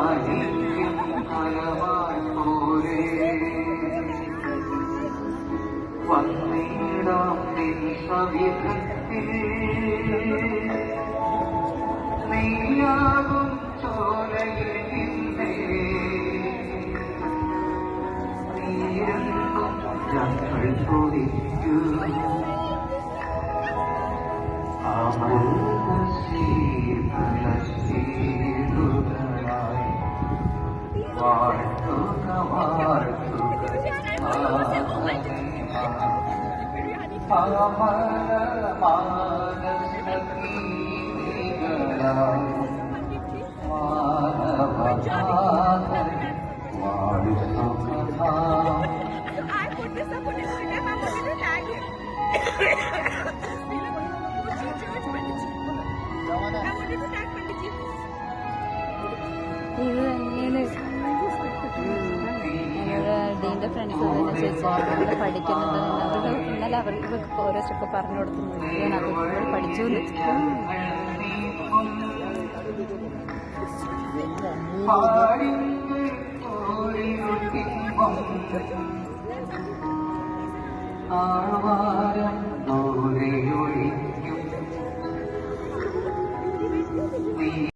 മാലിന്യം കലവാൻ പോലെ വന്നിടാം നിൻ സവിധത്തിൽ നീയാകും ചോലയിൽ നിന്നേ നീരെന്നും ഞങ്ങൾ കൊതിക്കൂ ശീതളശീലുകളായി വാഴ്ത്തുക വാഴ്ത്തുക മാനസീകളായി ഡീൻ്റെ ഫ്രണ്ട്സ് തന്നെ ചേച്ചി ഇവിടെ പഠിക്കുന്നുണ്ടെന്ന് അവരുടെ ഇന്നലെ അവർക്ക് ഓരോ സ്റ്റെപ്പ് പറഞ്ഞു കൊടുത്തു ഞാൻ അത് ഇവിടെ പഠിച്ചു ആവാരം ദൂരെയൊഴിക്കും